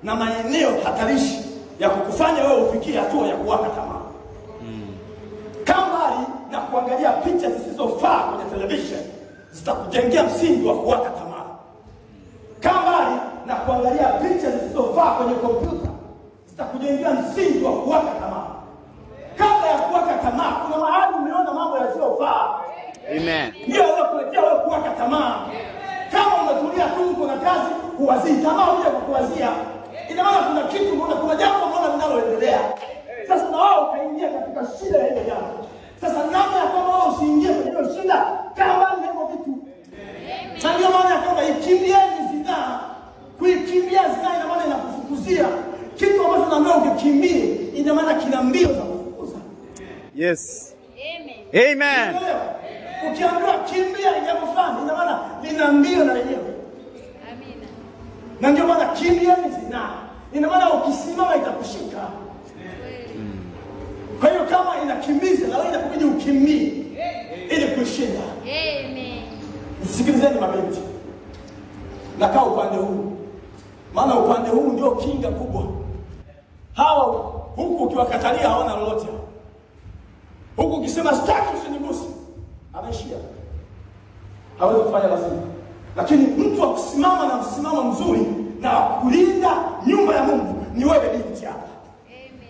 na maeneo hatarishi ya kukufanya wewe ufikie hatua ya kuwaka tamaa. Kama na kuangalia picha zisizofaa kwenye television zitakujengea msingi wa kuwaka tamaa. Kama na kuangalia picha zisizofaa kwenye kompyuta zitakujengea msingi wa kuwaka tamaa. Kabla ya kuwaka tamaa, kuna mahali umeona mambo yasiyofaa. Amen. Ndio kuletea wewe kuwaka tamaa. Kama unatulia tu uko na kazi, huwazii tamaa uje kukuwazia. Ina maana kuna kitu unaona, kuna jambo unaona linaloendelea. Sasa na wao ukaingia katika shida ya ile jambo. Sasa namna ya kwamba wao usiingie kwenye hiyo shida, kama ni hivyo vitu. Na ndio maana ya kwamba ikimbieni zinaa. Kuikimbia zinaa ina maana inakufukuzia. Kitu ambacho naambia ukikimbie, ina maana kina mbio za kufukuza. Yes. Amen. Amen. Ukiambiwa kimbia jambo fulani, ina maana lina mbio na lenyewe. Amina. Na ndio maana kimbia ni zinaa. Ina maana ukisimama itakushika. Kwa hiyo kama inakimbiza na wewe inakubidi ukimbie ili kushinda. Amen. Sikilizeni mabinti. Nakaa upande huu. Maana upande huu ndio kinga kubwa. Hawa huku ukiwakatalia hawana lolote. Huku ukisema sitaki usiniguse, anaishia. Hawezi kufanya lazima. Lakini mtu wa kusimama na msimamo mzuri na kulinda nyumba ya Mungu ni wewe binti hapa. Amen.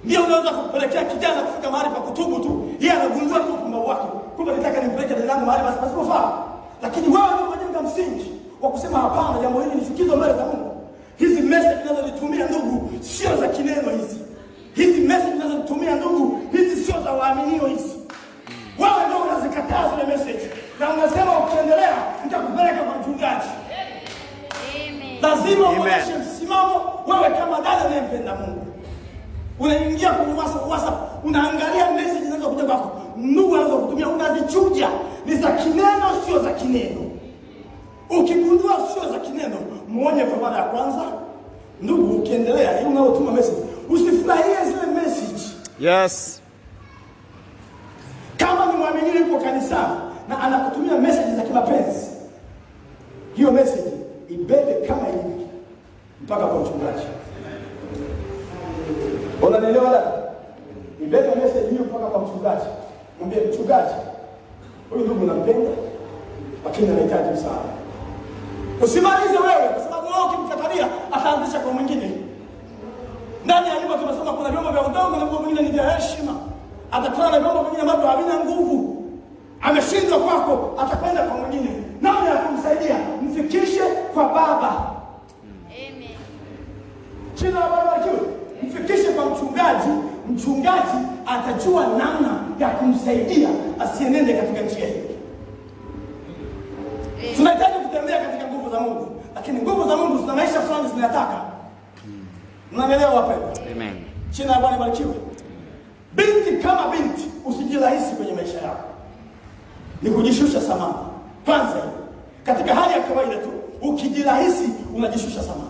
Ndio unaweza kupelekea kijana kufika mahali pa kutubu tu. Yeye anagundua tu kwamba wake. Kumbe nataka nimpeleke dada mahali basi pasipofaa. Lakini wewe ndio unajenga msingi wa kusema hapana, jambo hili ni chukizo mbele za Mungu. Hizi message tunazozitumia ndugu sio za kineno hizi. Hizi message tunazozitumia ndugu hizi sio za waaminio hizi. Wewe ndio unazikataa zile message. Na unasema ukiendelea nitakupeleka kwa mchungaji. Amen. Lazima uonyeshe msimamo wewe kama dada unayempenda Mungu. Unaingia kwenye WhatsApp, unaangalia message zinazokuja kwako. Ndugu anazokutumia unazichuja, ni za kineno sio za kineno. Ukigundua sio za kineno, muone kwa mara ya kwanza. Ndugu ukiendelea, hii unaotuma message, usifurahie zile message. Yes. Kama ni muamini yuko kanisani na anakutumia message za kimapenzi, hiyo message ibebe kama hivi mpaka kwa mchungaji. Unanielewa dada? Ibebe message hiyo mpaka kwa mchungaji. Mwambie mchungaji, huyu ndugu nampenda lakini anahitaji msaada. Usimalize wewe kwa sababu wewe ukimkatalia ataanzisha kwa mwingine. Ndani ya nyumba tunasema kuna vyombo vya udongo na vyombo vingine ni vya heshima. Atakutana na vyombo vingine ambavyo havina nguvu. Ameshindwa kwako, atakwenda kwa mwingine. Namna ya kumsaidia, mfikishe kwa baba. Amen. Jina la Baba likiwe. Mfikishe kwa mchungaji, mchungaji atajua namna ya kumsaidia asienende katika njia hiyo. Tunahitaji kutembea katika nguvu za Mungu, lakini nguvu za Mungu zina maisha fulani zinataka. Mnaelewa wapendwa? Amen. Jina la Bwana libarikiwe. Binti kama binti, usijirahisi kwenye maisha yako. Ni kujishusha samani. Kwanza hiyo. Katika hali ya kawaida tu, ukijirahisi unajishusha samani.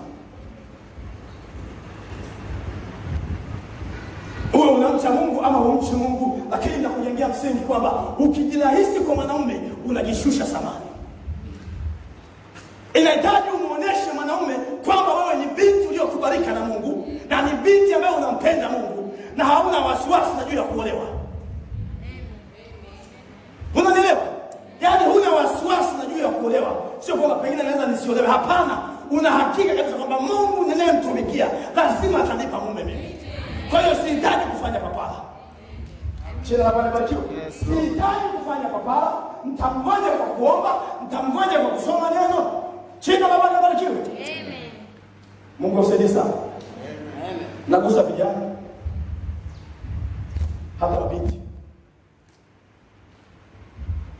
Uwe unamcha Mungu ama humchi Mungu, lakini nakujengea msingi kwamba ukijirahisi kwa mwanaume unajishusha samani. Inahitaji umuoneshe mwanaume kwamba wewe ni binti uliokubalika na Mungu na ni binti ambaye unampenda Mungu na hauna wasiwasi na juu ya kuolewa. Unanielewa? Yaani huna wasiwasi na juu ya kuolewa. Sio kwamba pengine naweza nisiolewe. Hapana, una hakika kabisa kwamba Mungu ninayemtumikia lazima atanipa mume mimi. Kwa hiyo sihitaji kufanya papara. Jina la Bwana libarikiwe. Sihitaji kufanya papara, mtamgoja kwa kuomba, mtamgoja kwa kusoma neno. Jina la Bwana libarikiwe. Amen. Mungu asaidie sana. Amen. Nagusa vijana. Hata mabinti.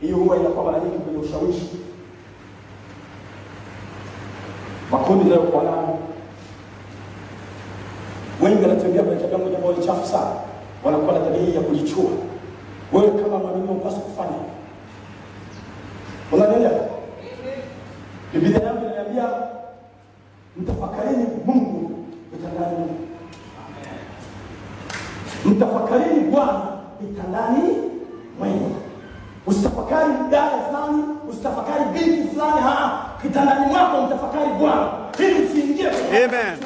Hiyo huwa inakuwa mara nyingi kwenye ushawishi. Makundi leo kwa nani? Wengi wanatembea kwenye tabia moja ambayo ni chafu sana. Wanakuwa na tabia ya kujichua. Wewe kama mwamini unapaswa kufanya. Unaelewa? Biblia yangu inaniambia mtafakarini Mungu vitandani. Mtafakarini Bwana vitandani mwenu. Usitafakari dada fulani, usitafakari binti fulani, kitandani mwako mtafakari Bwana. Ili usiingie kwenye. Amen.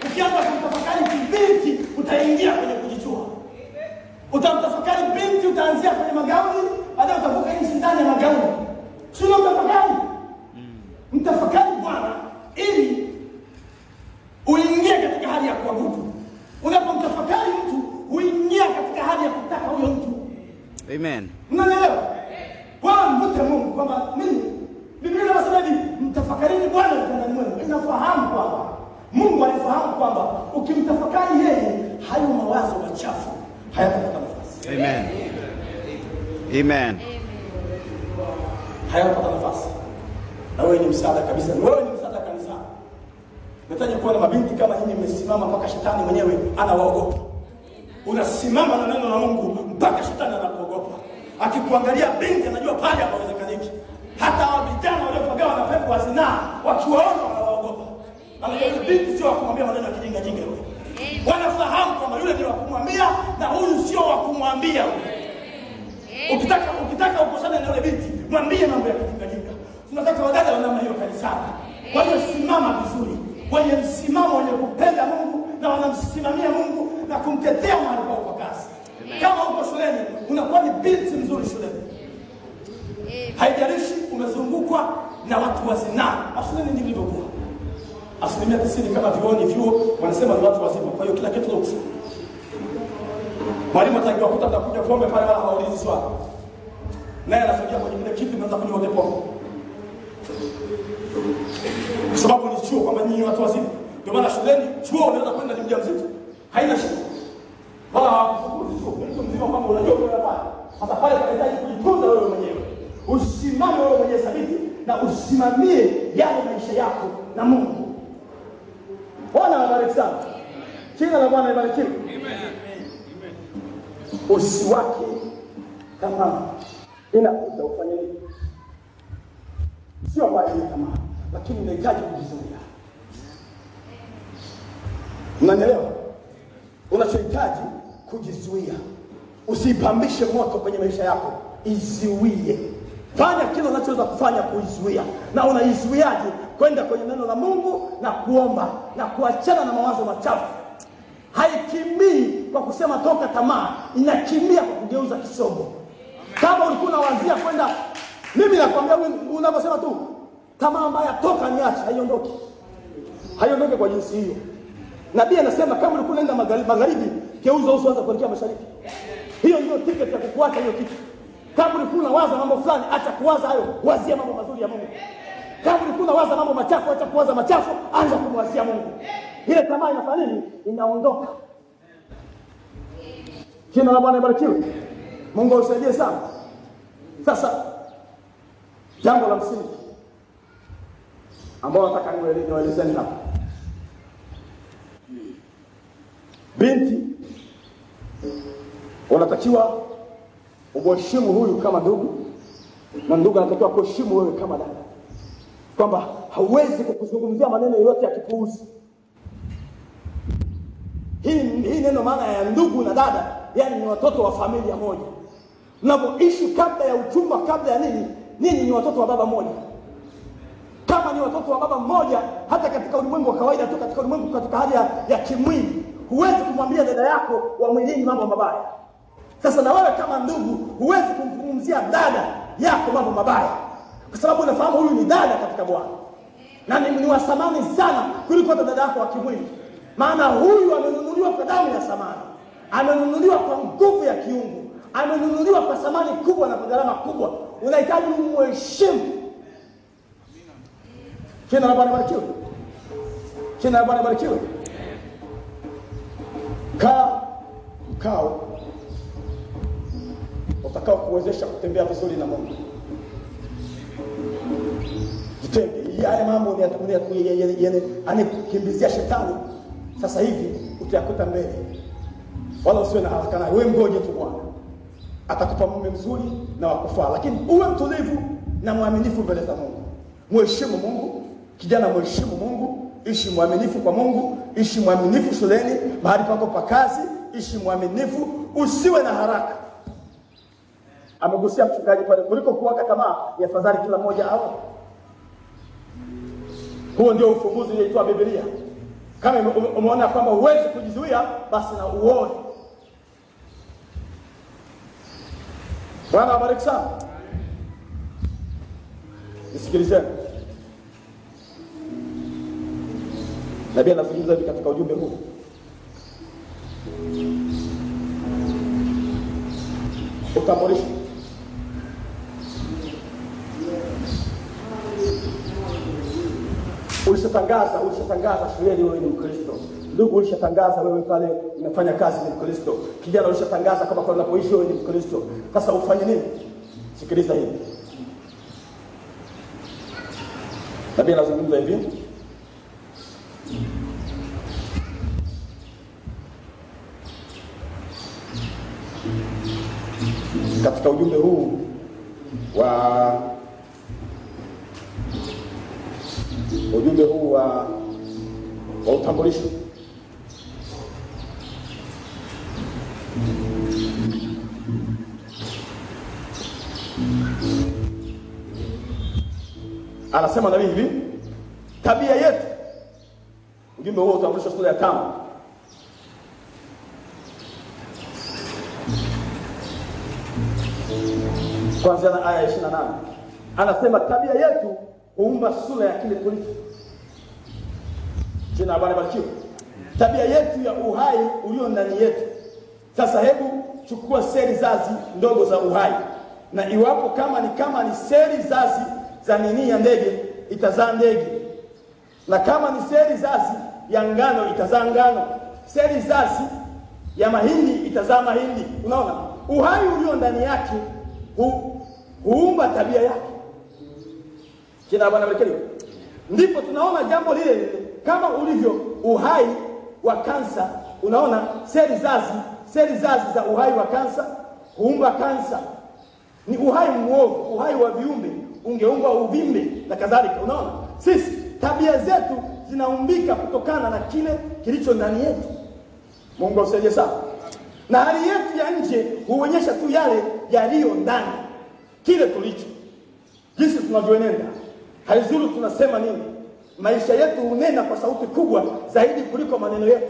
Ukianza kumtafakari binti, utaingia kwenye kujichua. Utamtafakari binti, utaanzia kwenye magauni, baadaye utavuka nchi ndani ya magauni. Sio mtafakari. Mtafakari Bwana ili uingie katika hali ya kuabudu. Unapomtafakari mtu, uingia katika hali ya kutaka huyo mtu. Amen. Mnaelewa? Bwana mvute Mungu kwamba mimi Biblia inasema hivi, mtafakarini Bwana ndani mwenu. Inafahamu kwamba Mungu alifahamu kwamba ukimtafakari yeye, hayo mawazo machafu hayatapata nafasi. Amen. Amen. Hayatapata nafasi. Na wewe ni msaada kabisa. Wewe ni msaada kanisa. Nataje kuona mabinti kama nyinyi mmesimama mpaka shetani mwenyewe anawaogopa. Unasimama na neno la Mungu mpaka shetani anakuogopa. Akikuangalia binti anajua pale hapawezekaniki. Hata hao vijana waliopagawa na pepo wa zinaa wakiwaona wanawaogopa. Anajua binti sio kumwambia maneno ya kijinga jinga wewe. Wanafahamu kwamba yule ndio wakumwambia na huyu sio wakumwambia. Ukitaka ukosane na yule binti, mwambie mambo ya kijinga jinga. Tunataka wadada wa namna hiyo kanisani. Waliosimama vizuri, wenye msimamo wenye kupenda Mungu na wanamsimamia Mungu na kumtetea mahali pa kwa kazi. Kama uko shuleni, unakuwa ni binti mzuri shuleni. Haijalishi umezungukwa na watu wa zinaa. Shuleni ndivyo ilivyokuwa. 90% kama vyuo wanasema ni watu wazima. Kwa hiyo kila kitu looks. Mwalimu atakiwa kuta kuja pombe pale wala haulizi swali. Naye anafikia kwenye kile kitu anaanza kunywa pombe. Kwa sababu ni chuo kwamba nyinyi watu wazima. Ndio maana shuleni chuo unaweza kwenda ni mjamzito. Haina shida. Wala hakufukuzi chuo. Mtu mzima kama unajua unafanya. Hata pale unahitaji kujitunza wewe mwenyewe. Usimame wewe mwenyewe thabiti na usimamie yale maisha yako na Mungu. Bwana awabariki sana. Jina la Bwana libarikiwe. Amen. Usiwake kama inakuja ufanye nini? Sio kwa ajili kama, lakini unahitaji kujizuia. Unanielewa? Unachohitaji kujizuia. Usipambishe moto kwenye maisha yako, izuie. Fanya kile unachoweza kufanya kuizuia. Na unaizuiaje? Kwenda kwenye neno la Mungu na kuomba na kuachana na mawazo machafu. Haikimbii kwa kusema toka tamaa, inakimbia kwa kugeuza kisogo. Kama ulikuwa unawazia kwenda, mimi nakwambia unaposema tu tamaa mbaya toka niache, haiondoki. Haiondoki kwa jinsi hiyo. Nabii anasema kama ulikuwa unaenda magharibi, geuza uso anza kuelekea mashariki. Hiyo ndio ticket ya kukuacha hiyo kitu. Kama ulikuwa unawaza mambo fulani, acha kuwaza hayo, wazia mambo mazuri ya Mungu. Kama ulikuwa unawaza mambo machafu, acha kuwaza machafu, anza kumwazia Mungu. Ile tamaa inafanya nini? Inaondoka. Jina la Bwana libarikiwe. Mungu usaidie sana. Sasa jambo la msingi ambalo nataka niwaelezeni hapa. Binti unatakiwa umheshimu huyu kama ndugu, na ndugu anatakiwa kuheshimu wewe kama dada. Kwamba hauwezi kukuzungumzia maneno yote ya kipuuzi. Hii neno maana ya ndugu na dada, yani ni watoto wa familia moja. Mnapoishi kabla ya uchumba, kabla ya nini ni watoto wa baba moja. Kama ni watoto wa baba mmoja, hata katika ulimwengu wa kawaida tu, katika ulimwengu katika hali ya kimwili, huwezi kumwambia dada yako wa mwilini mambo mabaya. Sasa na wewe kama ndugu, huwezi kumzungumzia dada yako mambo mabaya. Kwa sababu unafahamu huyu ni dada katika Bwana. Na ni wa thamani sana kuliko dada yako wa kimwili. Maana huyu amenunuliwa kwa damu ya thamani. Amenunuliwa kwa nguvu ya kiungu. Amenunuliwa kwa thamani kubwa na kwa gharama kubwa. Unahitaji umheshimu. Jina la Bwana libarikiwe. Jina la Bwana libarikiwe. Mkao utakao kuwezesha kutembea vizuri na Mungu. Jitenge. Yale mambo anakimbizia shetani sasa hivi utayakuta mbele. Wala usiwe na haraka naye. Wewe ngoje tu Bwana. Atakupa mume mzuri na wakufaa, lakini uwe mtulivu na mwaminifu mbele za Mungu. Mheshimu Mungu, kijana mheshimu Mungu, ishi mwaminifu kwa Mungu, ishi mwaminifu shuleni, mahali pako pa kazi, ishi mwaminifu, usiwe na haraka. Amegusia mchungaji pale, kuliko kuwaka tamaa, ya afadhali kila mmoja awe. Huo ndio ufumbuzi unaitwa Biblia. Kama umeona kwamba huwezi kujizuia, basi na uoe. Bwana awabariki sana. Nisikilizeni. Nabii anazungumza hivi katika ujumbe huu. Utambulisho. Ulishatangaza shuleni wewe ni Mkristo. Ndugu, ulishatangaza wewe pale unafanya kazi ni Mkristo. Kijana, ulishatangaza kama kwa unapoishi wewe ni Mkristo. Sasa ufanye nini? Sikiliza hivi. Nabii anazungumza hivi. Katika ujumbe huu wa utambulisho. Anasema nabii hivi, tabia yetu. Ujumbe huu utambulisho sura ya 5. Kwanza na aya 28. Anasema tabia yetu huumba sura ya kile tulicho. Jina la Bwana barikiwe. Tabia yetu ya uhai ulio ndani yetu. Sasa hebu chukua seli zazi ndogo za uhai. Na iwapo kama ni seli zazi za nini ya ndege, itazaa ndege. Na kama ni seli zazi ya ngano, itazaa ngano. Seli zazi ya mahindi itazaa mahindi. Unaona? Uhai ulio ndani yake huumba tabia yake. Jina la Bwana barikiwe. Ndipo tunaona jambo lile kama ulivyo uhai wa kansa. Unaona seli zazi za uhai wa kansa huumba kansa. Ni uhai mwovu, uhai wa viumbe ungeumba uvimbe na kadhalika. Unaona? Sisi tabia zetu zinaumbika kutokana na kile kilicho ndani yetu. Mungu asaidie sana. Na hali yetu ya nje huonyesha tu yale yaliyo ndani. Kile tulicho. Jinsi tunavyoenenda. Haizuru tunasema nini? Maisha yetu hunena kwa sauti kubwa zaidi kuliko maneno yetu.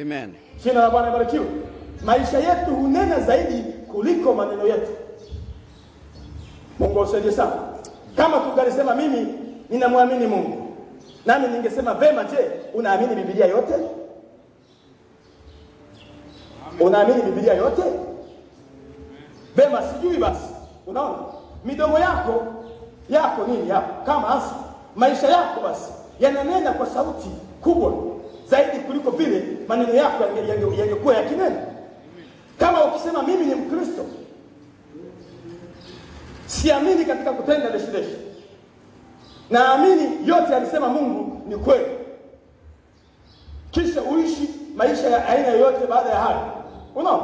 Amen. Jina la Bwana barikiwe. Maisha yetu hunena zaidi kuliko maneno yetu. Mungu asaidie sana. Kama tungesema mimi ninamwamini Mungu, nami ningesema vema, je, unaamini Biblia yote? Unaamini Biblia yote? Vema, sijui basi. Unaona? Midomo yako nini yako? Kama asi, maisha yako basi yananena kwa sauti kubwa zaidi kuliko vile maneno yako yangekuwa yakinena. Kama ukisema mimi ni Mkristo, siamini katika kutenda deshi, naamini yote alisema Mungu ni kweli, kisha uishi maisha ya aina yoyote baada ya hayo, unaona,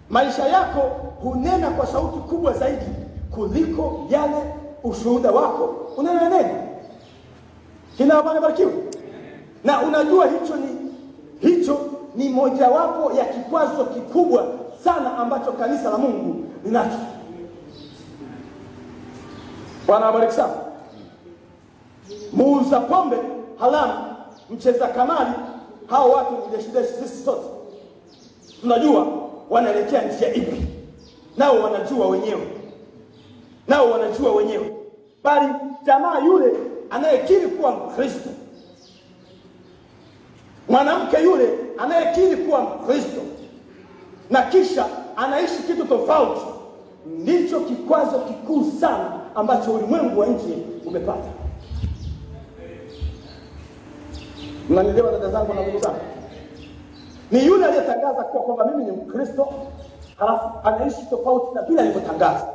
maisha yako hunena kwa sauti kubwa zaidi kuliko yale ushuhuda wako unanena. Jina Bwana barikiwe. Na unajua hicho ni mojawapo ya kikwazo kikubwa sana ambacho kanisa la Mungu linacho. Bwana abariki sana. Muuza pombe haramu, mcheza kamari, hao watu ni deshi sisi sote. Tunajua wanaelekea njia ipi. Nao wanajua wenyewe. Bali jamaa yule anayekiri kuwa Mkristo, mwanamke yule anayekiri kuwa Mkristo na kisha anaishi kitu tofauti, ndicho kikwazo kikuu sana ambacho ulimwengu wa nje umepata. Mnanielewa dada zangu na ndugu zangu? Ni yule aliyetangaza kwamba mimi ni Mkristo, halafu anaishi tofauti na vile alivyotangaza.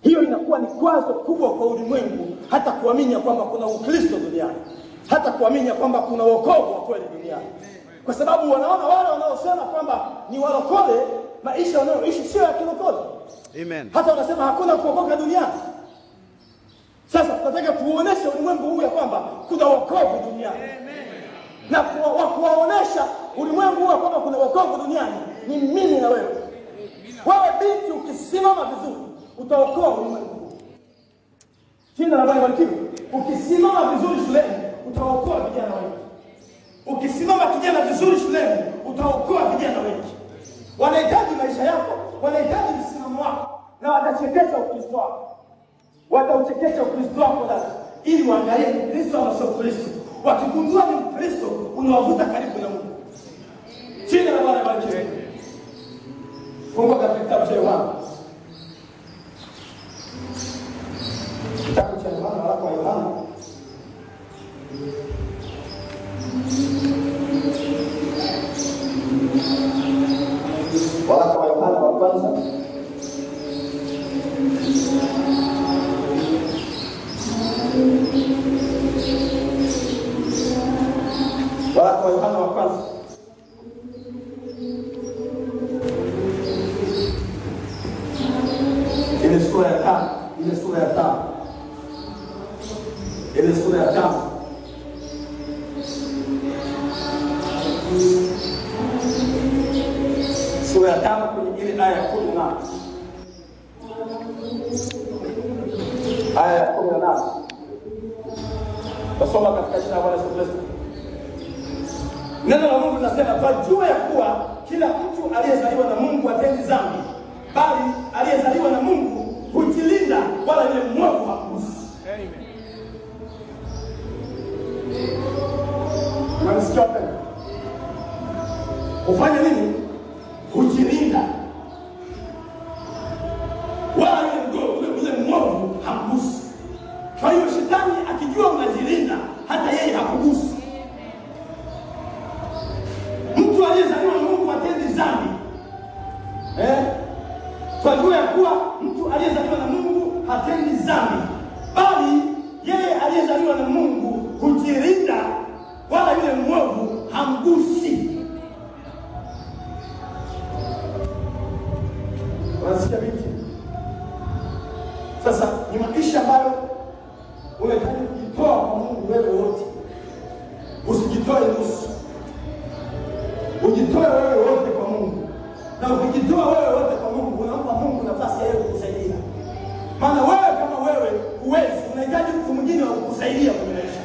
Hiyo inakuwa ni kwazo kubwa kwa ulimwengu, hata kuamini kwamba kuna Ukristo duniani, hata kuamini kwamba kuna wokovu wa kweli duniani. Kwa sababu wanaona wale wanaosema kwamba ni walokole, maisha wanayoishi sio ya kilokole. Amen. Hata wanasema hakuna kuokoka duniani. Sasa tunataka tuoneshe ulimwengu huu ya kwamba kuna wokovu duniani. Amen. Na kuwaonesha ulimwengu huu kwamba kuna wokovu duniani ni mimi na wewe. Wewe binti, ukisimama vizuri utaokoa ulimwengu. Jina la Bwana barikiwe. Ukisimama vizuri shuleni utaokoa vijana wengi. Ukisimama kijana vizuri shuleni, utaokoa vijana wengi. Wanahitaji maisha yako, wanahitaji msimamo wako, na watachekesha Ukristo wako. Watauchekesha Ukristo wako dada, ili waangalie ni Kristo ama sio Kristo. Wakigundua ni Kristo, unawavuta karibu na Mungu. Jina la Bwana libarikiwe. Fungua katika kitabu cha Yohana. Kitabu cha Yohana, waraka wa Yohana. Waraka wa Yohana wa kwanza. Waraka wa Yohana wa kwanza. Ile sura ya 5, ile sura ya 5. Ile sura ya 5. Sura ya 5 kwenye ile aya ya 18. Aya ya 18. Tasoma katika jina la Bwana Yesu Kristo. Neno la Mungu linasema, twajua ya kuwa kila mtu aliyezaliwa na Mungu hatendi dhambi, bali aliyezaliwa na Mungu hujilinda, wala yule mwovu hagusi. Amen. Unanisikia tena? Ufanye nini? Hujilinda, wala yule mwovu hagusi. Kwa hiyo shetani akijua unajilinda, hata yeye hakugusi. Mtu aliyezaliwa na Mungu hatendi dhambi. Twajua ya kuwa mtu aliyezaliwa na Mungu hatendi dhambi, bali yeye aliyezaliwa na Mungu hujilinda, wala yule mwovu hamgusi. Unasikia binti? Sasa ni maisha ambayo unahitaji kujitoa kwa Mungu wewe wote. Usijitoe nusu. Ujitoe wewe wote kwa Mungu. Na ukijitoa wewe wote kwa Mungu, unampa Mungu nafasi yeye kukusaidia. Maana wewe kama wewe huwezi, unahitaji mtu mwingine wa kukusaidia kwenye maisha.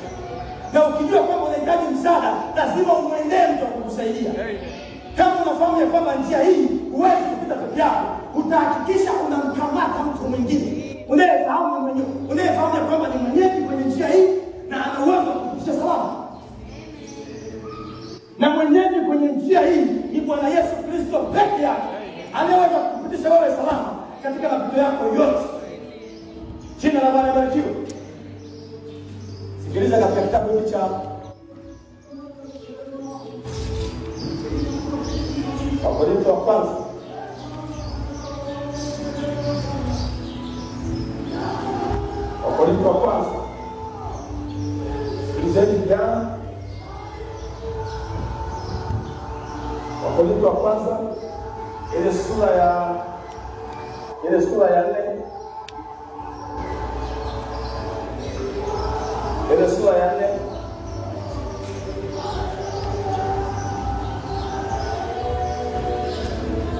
Na ukijua kwamba unahitaji msaada, lazima umwendee mtu wa kukusaidia. Kama unafahamu ya kwamba njia hii huwezi kupita peke yako, utahakikisha unamkamata mtu mwingine unayefahamu ya kwamba ni mwenyeji kwenye njia hii na ana uwezo wa kukufikisha salama. Na mwenyeji kwenye njia hii ni Bwana Yesu Kristo peke yake, anayeweza kukufikisha wewe salama katika mapito yako yote. Jina la Bwana libarikiwe. Sikiliza katika kitabu hiki cha Wakorintho wa kwanza. Wakorintho wa kwanza. Sikilizeni vijana. Wakorintho wa kwanza, ile sura ya 4. Ile sura ya 4.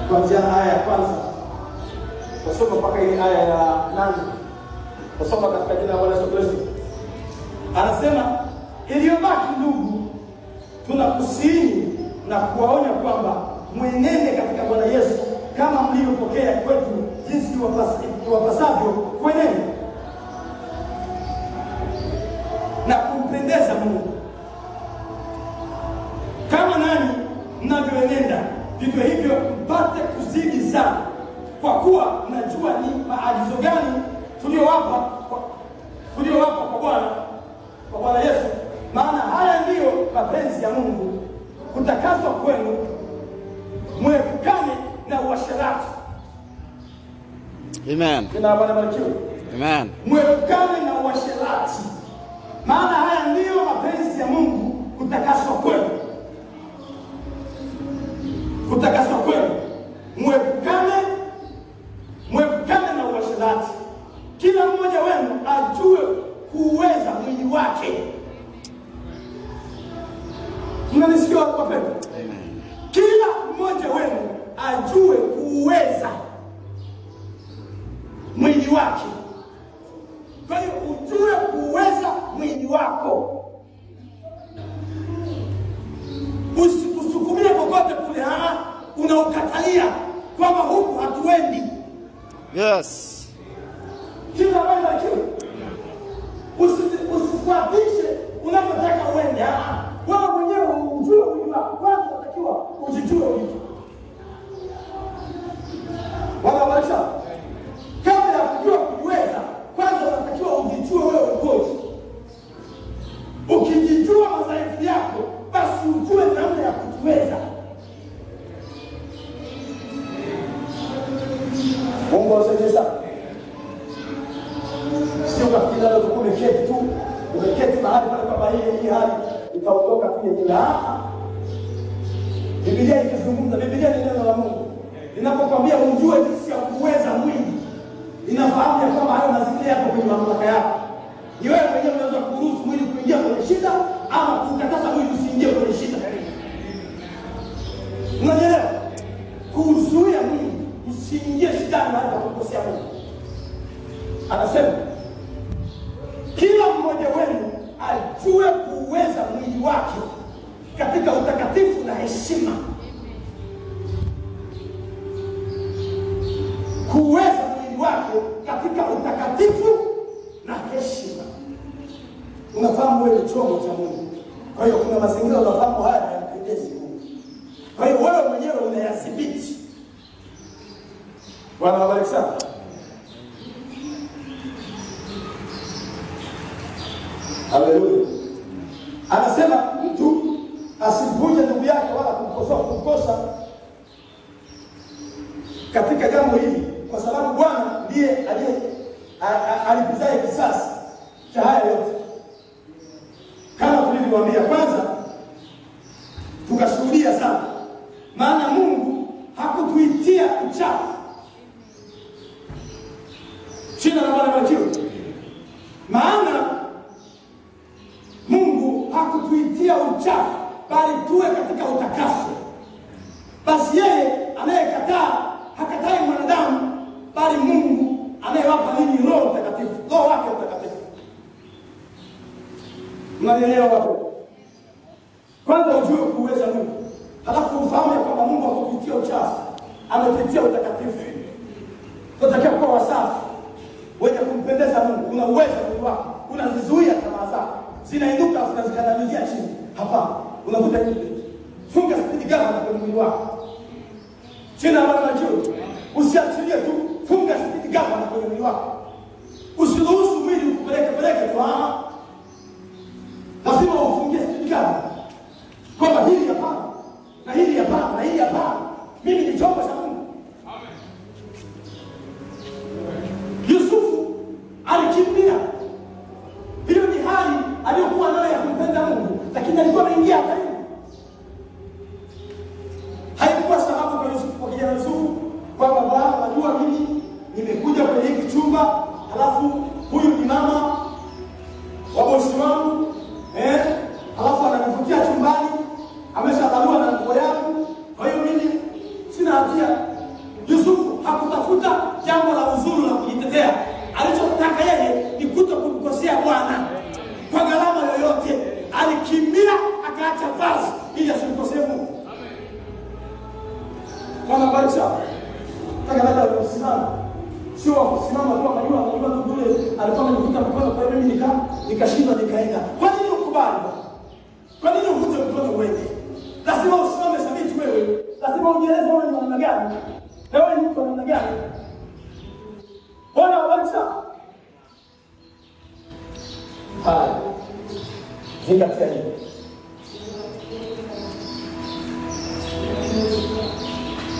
Kuanzia aya ya kwanza. Tasoma mpaka ile aya ya 8. Tasoma katika jina la Bwana Yesu Kristo. Anasema, iliyobaki ndugu, tunakusihi na kuwaonya kwamba mwenende katika Bwana Yesu kama mlivyopokea kwetu, jinsi iwapasavyo kwenene, na kumpendeza Mungu. Kama nani mnavyoenenda, vivyo hivyo mpate kuzidi sana, kwa kuwa mnajua ni maagizo gani tuliyowapa kwa Bwana Yesu. Maana haya ndiyo mapenzi ya Mungu, kutakaswa kwenu, mwepukane na uasherati. Amen. Jina la Bwana libarikiwe. Amen. Mwepukane na uasherati. Maana haya ndiyo mapenzi ya Mungu, kutakaswa kwenu. Kutakaswa kwenu, mwepukane na uasherati. Kila mmoja wenu ajue kuuweza mwili wake. Mnanisikia wapendwa? Amen. Kila mmoja wenu ajue kuuweza mwili wake. Kwa hiyo ujue kuuweza mwili wako. unaukatalia kwamba huku hatuendi. Yes. Kila mara kitu. Usifuatishe unapotaka uende. Wewe mwenyewe ujue mwili wako. Kwanza unatakiwa ujijue ulivyo. Wala maisha. Kabla ya kujua kujiweza, kwanza unatakiwa ujijue wewe ukoje. Ukijijua madhaifu yako, basi ujue namna ya kujiweza. Mungu asaidie sana. Sio kafikiri leo umeketi tu, umeketi mahali pale kama hii hali itaondoka tu yenyewe. Biblia ikizungumza, Biblia ni neno la Mungu. Inapokuambia ujue jinsi ya kuweza mwili, inafahamu ya kwamba hayo mazingira yako kwenye mamlaka yako. Ni wewe mwenyewe unaweza kuruhusu mwili kuingia kwenye shida ama kukataza mwili usiingie kwenye shida. Unaelewa? Kuzuia mwili usiingie shida na kukosea Mungu. Anasema kila mmoja wenu ajue kuweza mwili wake katika utakatifu na heshima. Kuweza mwili wake katika utakatifu na heshima. Unafahamu wewe ni chombo cha Mungu. Kwa hiyo kuna mazingira unafahamu haya hayampendezi Mungu. Kwa hiyo wewe mwenyewe unayadhibiti. Bwana wabariki sana. Haleluya. Anasema mtu asivunje ndugu yake wala kumkosa katika jambo hili, kwa sababu Bwana ndiye alipizaye kisasi cha haya yote. Kama tulivyowaambia kwanza, tukashuhudia sana, maana Mungu hakutuitia uchafu. Jina la Bwana libarikiwe. Maana Mungu hakutuitia uchafu, bali tuwe katika utakaso. Basi yeye anayekataa hakatai mwanadamu, bali Mungu anayewapa nini? Roho Mtakatifu, Roho wake Mtakatifu. Mnaelewa hapo? Kwanza ujue kuweza Mungu, halafu ufahamu kwamba Mungu hakutuitia uchafu, ametuitia utakatifu. Tunatakiwa kuwa wasafi, wenye kumpendeza Mungu. Una uwezo mwili wako, unazizuia tamaa zako, zinainuka unazikandamizia chini. Hapana, unavuta hivi. Funga spidi gani kwa mwili wako? Jina la Bwana juu. Usiachilie tu, funga spidi gani kwa mwili wako. Usiruhusu mwili ukupeleke tu. Lazima ufungie spidi gani. Kwamba hili hapana, na hili hapana, na hili hapana. Mimi ni chombo cha Mungu. Amen. Yusufu alikimbia. Hiyo ni hali aliyokuwa nayo ya kumpenda Mungu, lakini alikuwa ameingia hatarini. Haikuwa sababu kwa Yusufu, kwa kijana Yusufu, kwamba Bwana anajua mimi nimekuja kwenye hiki chumba, halafu huyu ni mama wa bosi wangu, halafu ananivutia chumbani, ameshabalua na nguo yangu, kwa hiyo mimi sina hatia. Yusufu hakutafuta jambo la uzuri la kujitetea. Alichotaka yeye ni kutokumkosea Bwana kwa gharama yoyote. Alikimbia akaacha vazi ili asimkosee Mungu. Bwana bariki sana. Nataka kusimama. Sio kusimama tu anajua ndugu yule alikuwa amenivuta mkono, kwa hiyo mimi nikashinda nikaenda. Kwa nini ukubali? Kwa nini uvute mkono wewe? Lazima usimame thabiti wewe. Lazima ujieleze wewe ni namna gani. Wewe ni mtu namna gani? Bwana bariki sana. Haya. Zingatia hili.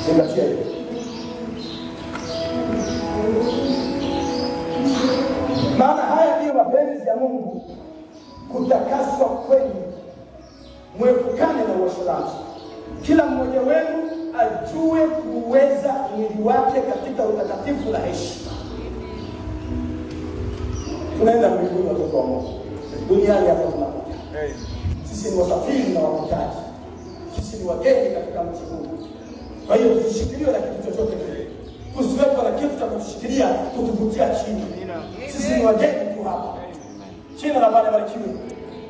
Zingatia hili. Maana haya ndiyo mapenzi ya Mungu, kutakaswa kwenu, mwepukane na uasherati. Kila mmoja wenu ajue kuweza mwili wake katika utakatifu na heshima. Tunaenda mbinguni watoto wa Mungu. Duniani hapa tunakuja. Sisi ni wasafiri na wapitaji. Sisi ni wageni katika mji huu. Kwa hiyo tusishikiliwe na kitu chochote kile. Tusiwepo na kitu cha kutushikilia kutuvutia chini. Sisi ni wageni tu hapa. Jina la Bwana libarikiwe.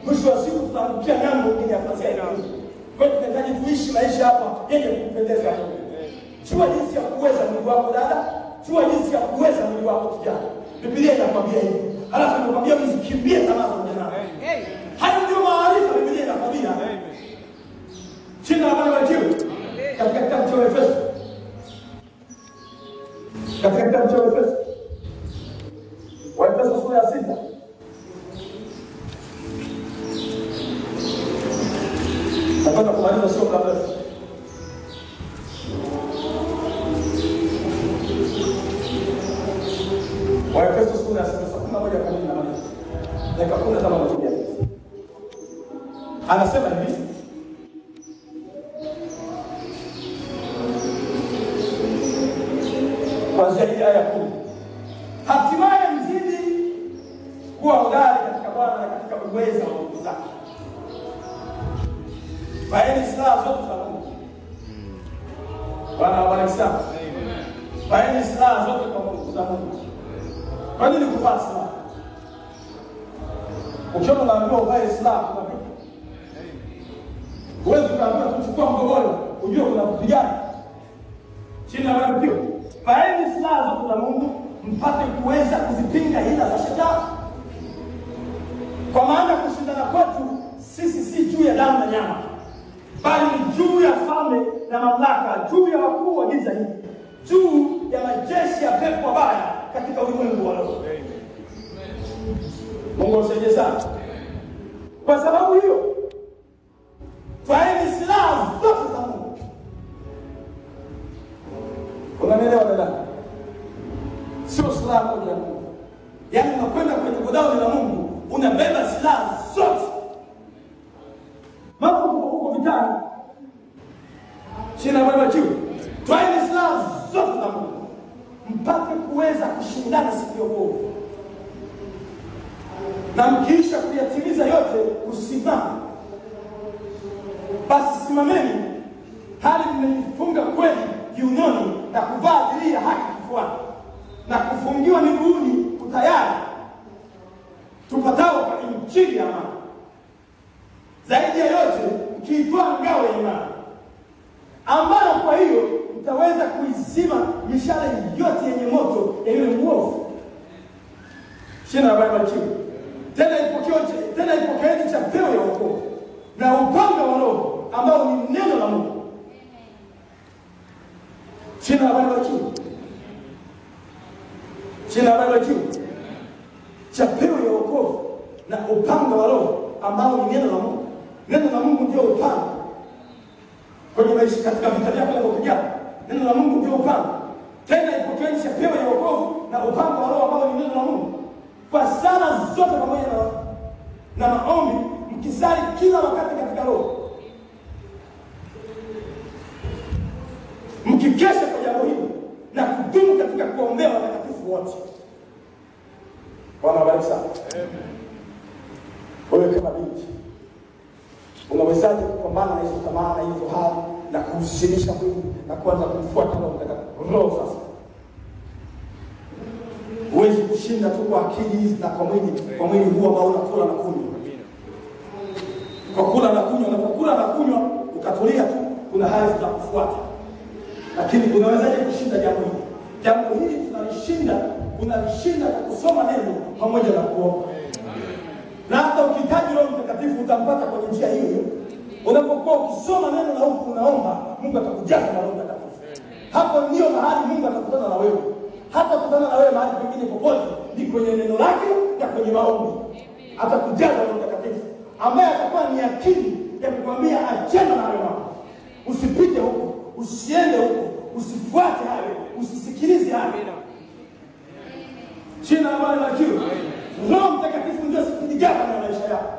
Mwisho wa siku tutaangukia ng'ambo nyingine ya fadhila. Kwa hiyo tunahitaji tuishi maisha hapa yenye kumpendeza Mungu. Jua jinsi ya kuweza mwili wako dada, jua jinsi ya kuweza mwili wako kijana. Biblia inakwambia hivi. Halafu inakwambia msikimbie tamaa za ujana. Hayo ndio maarifa Biblia inakwambia. Jina la Bwana libarikiwe. Katika kitabu cha Efeso. Katika kitabu cha Efeso. Waefeso sura ya 6. Nataka kumaliza somo la leo. Waefeso sura ya 6 dakika 10 kama natumia. Anasema hivi. Kuanzia hii aya 10. Hatimaye mzidi kuwa hodari katika Bwana na katika uweza wa nguvu zake. Vaeni silaha zote za Mungu. Bwana awabariki sana. Vaeni silaha zote za Mungu. Kwa nini kuvaa silaha? Ukiona unaambiwa uvae silaha kuna vipi? Huwezi kuambiwa kuchukua mgogoro, ujue kuna kupigana. China wewe pia. Vaeni silaha zote za Mungu mpate kuweza kuzipinga hila za shetani. Kwa maana kushindana kwetu sisi si juu ya damu na nyama, bali ni juu ya falme na mamlaka, juu ya wakuu wa giza hili, juu ya majeshi ya pepo wabaya katika ulimwengu wa roho. Mungu usaidie sana. Kwa sababu hiyo, vaeni silaha zote za Mungu. Unanielewa dada? Sio silaha moja ya Mungu. Yaani unakwenda kwenye godauni la Mungu, unabeba silaha zote. Mambo huko vitani. China wewe juu. Vaeni silaha zote za Mungu mpate kuweza kushindana siku ya wokovu. Na mkiisha kuyatimiza yote kusimama. Basi simameni hali mmejifunga kweli kiunoni na kuvaa dirii ya haki kifuani na kufungiwa miguuni utayari tupatao kwa injili ya amani. Zaidi ya yote mkiitwaa ngao ya imani, ambayo kwa hiyo mtaweza kuizima mishale yote yenye moto ya yule mwovu. Jina la Bwana libarikiwe. Tena ipokeeni chapeo ya wokovu na upanga wa Roho ambao ni neno la Mungu. Jina la Bwana libarikiwe. Jina la Bwana libarikiwe. Chapeo ya wokovu na upanga wa Roho ambao ni neno la Mungu. Neno la Mungu ndio upanga. Kwenye maisha katika vita vyako na kupigana, neno la Mungu ndio upanga. Tena ipokeeni chapeo ya wokovu na upanga wa Roho ambao ni neno la Mungu. Kwa sala zote pamoja na maombi mkisali kila wakati katika Roho, mkikesha kwa jambo hilo na kudumu katika kuombea watakatifu wote. Bwana awabariki sana. Wewe kama binti, unawezaje kupambana na hizo tamaa na hizo hali na kuusimisha mwili na kuanza kumfuata Roho Mtakatifu? Roho sasa. Huwezi kushinda tu kwa akili hizi na kwa mwili huo ambao unakula na kunywa. Kwa kula na kunywa, unapokula na kunywa ukatulia tu, kuna hali zitakufuata. Lakini unawezaje kushinda jambo hili? Jambo hili unalishinda kwa kusoma neno pamoja na kuomba. Na hata ukihitaji Roho Mtakatifu utampata kwenye njia hiyo. Unapokuwa ukisoma neno na huku unaomba, Mungu atakujaza na Roho Mtakatifu. Hapo ndio mahali Mungu atakutana na wewe. Hata kutana na wewe mahali pengine popote, ni kwenye neno lake na kwenye maombi. Atakujaza Roho Mtakatifu ambaye atakuwa ni akili ya kukwambia achana na hayo mambo. Usipite huko, usiende huko, usifuate hayo, usisikilize hayo. Jina la Bwana libarikiwe. Roho Mtakatifu ndio sikujigaba na maisha yako.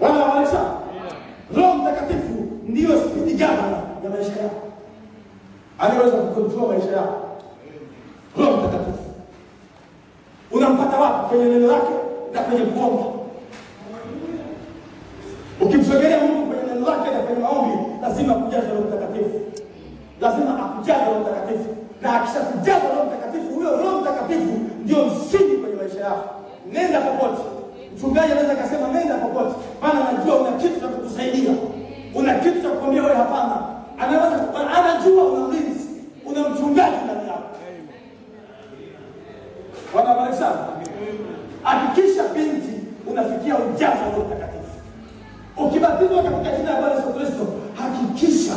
Bwana awabariki. Roho Mtakatifu ndio sikujigaba na maisha yako. Anaweza kukontrol maisha yako. Roho Mtakatifu unampata wapi? Kwenye neno lake na kwenye kuomba. Ukimsogelea Mungu kwenye neno lake na kwenye maombi, lazima akujaze Roho Mtakatifu. Lazima akujaze Roho Mtakatifu. Na akishakujaza Roho Mtakatifu, huyo Roho Mtakatifu ndio msingi kwenye maisha yako. Nenda popote. Mchungaji anaweza kusema nenda popote, maana anajua una kitu cha kukusaidia. Una kitu cha kukwambia wewe hapana. anajua una mlinzi, una mchungaji ndani yako. Bwana sana. Hakikisha binti unafikia ujazo wa Mtakatifu. Ukibatizwa katika jina la Bwana Yesu Kristo, hakikisha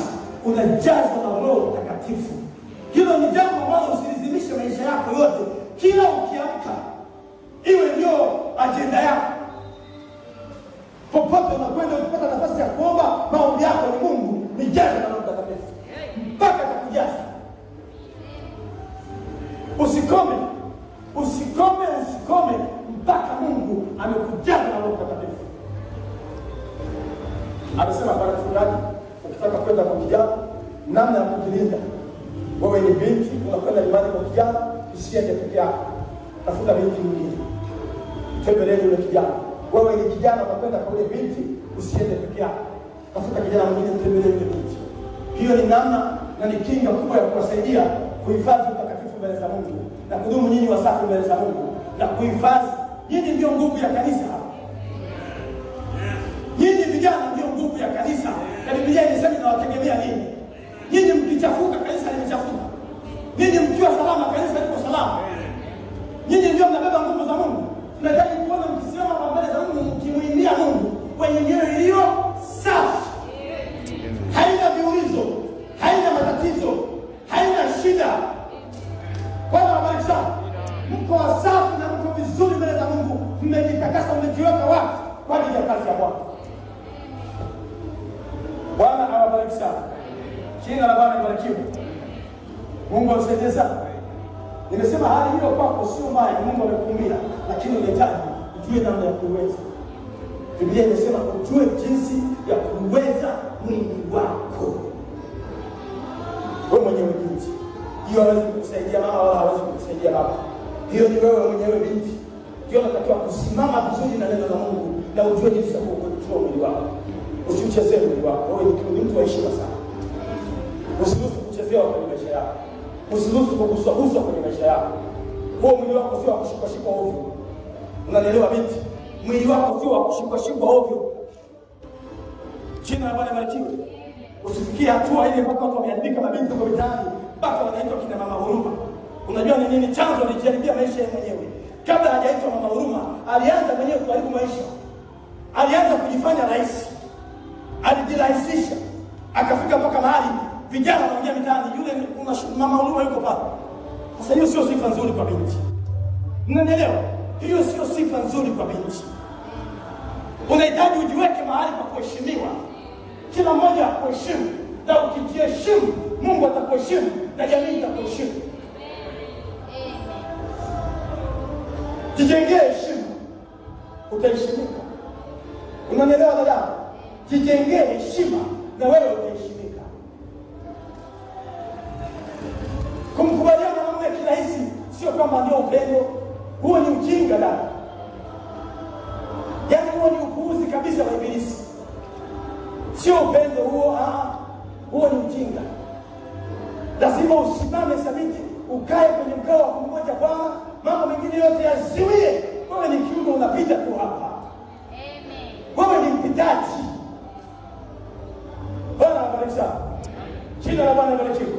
unajazwa na Roho Mtakatifu. Hilo ni jambo ambalo usilizimishe maisha yako yote. Kila ukiamka iwe ndio ajenda yako. Popote unakwenda ukipata nafasi ya kuomba, maombi yako ni Mungu, nijaze na Roho Mtakatifu mpaka atakujaza. Usikome mpaka Mungu amekujaza na Roho Mtakatifu. Amesema kwa mchungaji, ukitaka kwenda kwa kijana, namna ya kujilinda. Wewe ni binti, unakwenda nyumbani kwa kijana, usiende peke yako. Tafuta binti mwingine. Tembelee yule kijana. Wewe ni kijana, unakwenda kwa yule binti, usiende peke yako. Tafuta kijana mwingine, tembelee yule binti. Hiyo ni namna na ni kinga kubwa ya kuwasaidia kuhifadhi utakatifu mbele za Mungu na kudumu nyinyi wasafi mbele za Mungu na kuhifadhi. Nyinyi ndio nguvu ya kanisa. Nyinyi vijana ndio nguvu ya kanisa. Na Biblia inasema inawategemea nini? Nyinyi mkichafuka, kanisa limechafuka. Nyinyi mkiwa salama, kanisa liko salama. Nyinyi ndio mnabeba nguvu za Mungu. Tunahitaji kuona mkisimama mbele za Mungu, mkimwimbia Mungu kwenye mioyo iliyo safi. Haina viulizo, haina matatizo, haina shida. Bwana wabariki sana. Mko wasafi na mko vizuri mbele za Mungu. Mmejitakasa, mmejiweka wapi kwa ajili ya kazi ya Bwana. Bwana awabariki sana. Jina la Bwana libarikiwe. Mungu amsaidie sana. Nimesema hali hiyo kwako sio mbaya, Mungu amekuumia, lakini unahitaji ujue namna ya kuweza. Biblia inasema ujue jinsi ya kuweza mwili wako. Wewe mwenyewe binti, hiyo hawezi kukusaidia mama wala hawezi kukusaidia baba. Hiyo ni wewe mwenyewe binti. Ndio unatakiwa kusimama vizuri na neno la Mungu na ujue jinsi ya kucontrol mwili wako. Usiuchezee mwili wako. Wewe ni mtu wa heshima sana. Usiruhusu kuchezewa kwenye maisha yako. Usiruhusu kuguswa kwenye maisha yako. Huo mwili wako sio wa kushikwa ovyo. Unanielewa binti? Mwili wako sio wa kushikwa ovyo. Jina la Bwana libarikiwe. Usifikie hatua ile mpaka watu wameandika mabinti kwa mitaani, mpaka wanaitwa kina mama huruma. Unajua ni nini chanzo? Alijaribia maisha yake mwenyewe. Kabla hajaitwa mama huruma, alianza mwenyewe kuharibu maisha. Alianza kujifanya rais. Alijirahisisha. Akafika mpaka mahali vijana wanaingia mitaani, yule kuna mama huruma yuko pale. Sasa hiyo sio sifa nzuri kwa binti. Mnanielewa? Hiyo sio sifa nzuri kwa binti. Unahitaji ujiweke mahali pa kuheshimiwa. Kila mmoja akuheshimu, na ukijiheshimu, Mungu atakuheshimu na jamii itakuheshimu. Jijengee heshima, utaheshimika. Unanielewa dada? Jijengee heshima na wewe utaheshimika. Kumkubalia mwanamume kirahisi sio kwamba ndio upendo. Huo ni ujinga dada. Yaani huo ni upuuzi kabisa wa ibilisi. Sio upendo huo, huo ni ujinga. Lazima usimame thabiti, ukae kwenye mkao wa kumngoja Bwana, mambo mengine yote yaziwie. Wewe ni kiumbe unapita tu hapa. Amen. Wewe ni mpitaji. Bwana abariki sana. Jina la Bwana libarikiwe.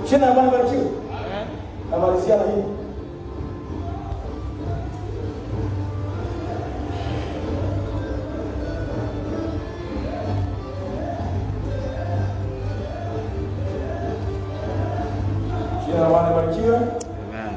Jina la Bwana libarikiwe. Amen. Namalizia na hii. Jina la Bwana libarikiwe. Amen.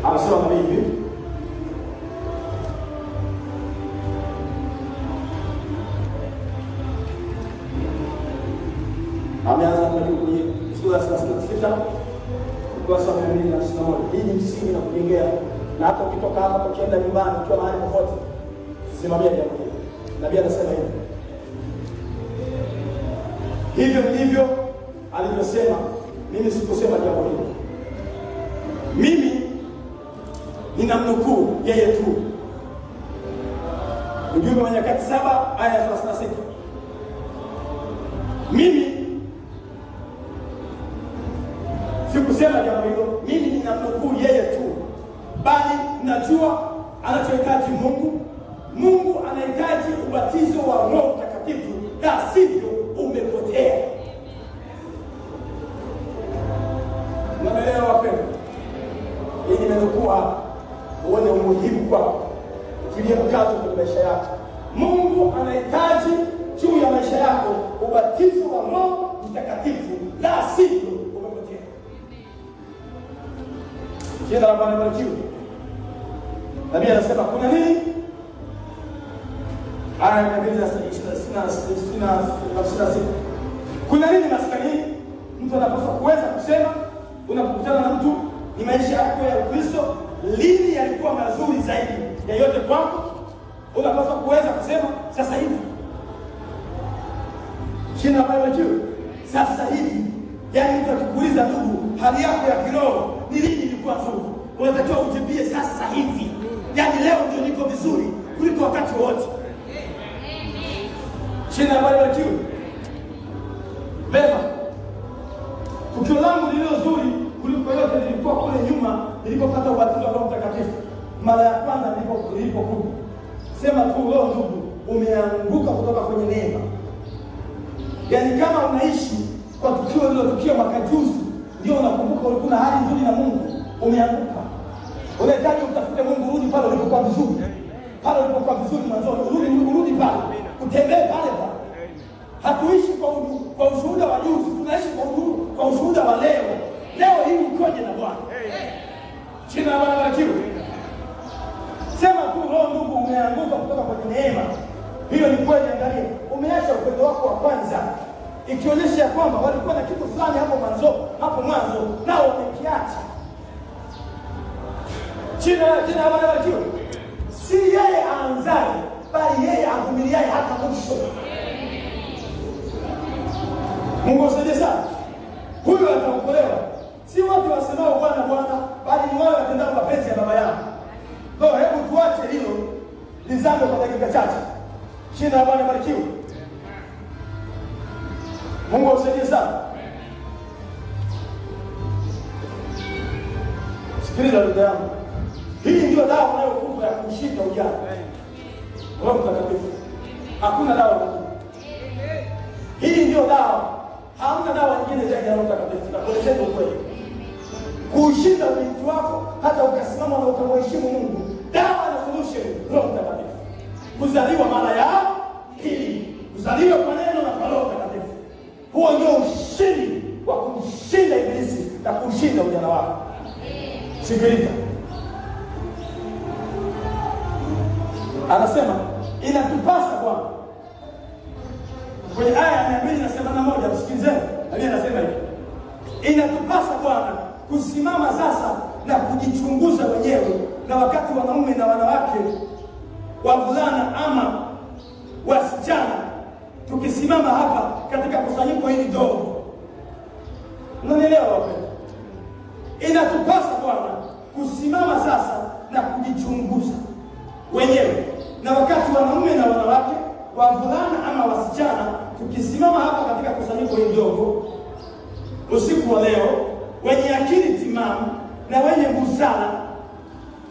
Anasema nabii hivi. Ameanza kwenye sura ya 36 ukurasa wa 291. Hii ni msingi na kujengea, na hata ukitoka hapa ukienda nyumbani ukiwa mahali popote, simamia jambo hili. Nabii anasema hivi: hivyo ndivyo alivyosema Mimi sikusema jambo hilo. Mimi ninamnukuu yeye tu. Ujumbe wa Nyakati 7 aya ya 36. Mimi sikusema jambo hilo. Mimi ninamnukuu yeye tu. Bali najua anachohitaji Mungu. Mungu anahitaji ubatizo wa Roho Mtakatifu, la sivyo umepotea. Unaelewa wapendwa? Hii nimekuwa uone umuhimu kwa tilia mkazo kwenye maisha yako. Mungu anahitaji juu ya maisha yako ubatizo wa Roho Mtakatifu, la sivyo umepotea. Jina la Bwana libarikiwe. Nabii anasema kuna nini? Aya ya 2:66. Kuna nini maskani? Mtu anapaswa kuweza kusema unapokutana na mtu, ni maisha yako ya Kristo lini yalikuwa mazuri zaidi ya yote kwako? Unapaswa kuweza kusema sasa hivi. Jina la Bwana libarikiwe. Sasa hivi. Yaani mtu akikuuliza ndugu, hali yako ya kiroho ni lini ilikuwa nzuri? Unatakiwa ujibie sasa hivi. Yaani leo ndio niko vizuri kuliko wakati wote. Jina la Bwana libarikiwe. Vema. Tukio langu lililo zuri kuliko yote lilikuwa kule nyuma nilipopata ubatizo wa Roho Mtakatifu. Mara ya kwanza nilipokuja. Sema tu leo ndugu, umeanguka kutoka kwenye neema. Yaani kama unaishi kwa tukio lililotukia mwaka juzi, ndio unakumbuka ulikuwa na hali nzuri na Mungu, umeanguka. Unahitaji utafute Mungu, rudi pale ulipokuwa vizuri. Pale ulipokuwa vizuri mwanzo, urudi pale. Utembee pale pale. Hatuishi kwa ushuhuda wa juzi, tunaishi kwa ushuhuda wa leo. Leo hii ukoje na Bwana? Jina la Bwana libarikiwe. Sema tu roho ndugu, umeanguka kutoka kwenye neema. Hiyo ni kweli. Angalia, umeacha upendo wako wa kwanza, ikionyesha kwamba walikuwa na kitu fulani hapo mwanzo nao wamekiacha. Jina la Bwana libarikiwe. Si yeye aanzaye, bali yeye avumiliaye hata mwisho. Mungu asaidie sana. Huyu ataokolewa. Si watu wasemao Bwana Bwana, bali ni wale watendao mapenzi ya Baba yao. Kwa hebu tuache hilo lizame kwa dakika chache. Jina la Bwana libarikiwe. Mungu asaidie sana. Sikiliza ndugu yangu. Hii ndio dawa unayokupa ya kushinda ujana. Roho Mtakatifu. Hakuna dawa nyingine. Hii ndio dawa. Hamna dawa nyingine zaidi ya Roho Mtakatifu. Na kwa sababu kweli kushinda ubinti wako hata ukasimama na ukamheshimu Mungu. Dawa na solution Roho Mtakatifu. Kuzaliwa mara ya pili. Kuzaliwa kwa neno na kwa Roho Mtakatifu. Huo ndio ushindi wa kumshinda ibilisi na kumshinda ujana wako. Sikiliza. Anasema inatupasa Bwana. Kwenye aya ya 281 msikilizeni. Biblia inasema hivi. Inatupasa Bwana kusimama sasa na kujichunguza wenyewe, na wakati wanaume na wanawake, wavulana ama wasichana, tukisimama hapa katika kusanyiko hili dogo. Unanielewa wapendwa? Inatupasa Bwana kusimama sasa na kujichunguza wenyewe, na wakati wanaume na wanawake, wavulana ama wasichana, tukisimama hapa katika kusanyiko hili dogo usiku wa leo, wenye akili timamu na wenye busara,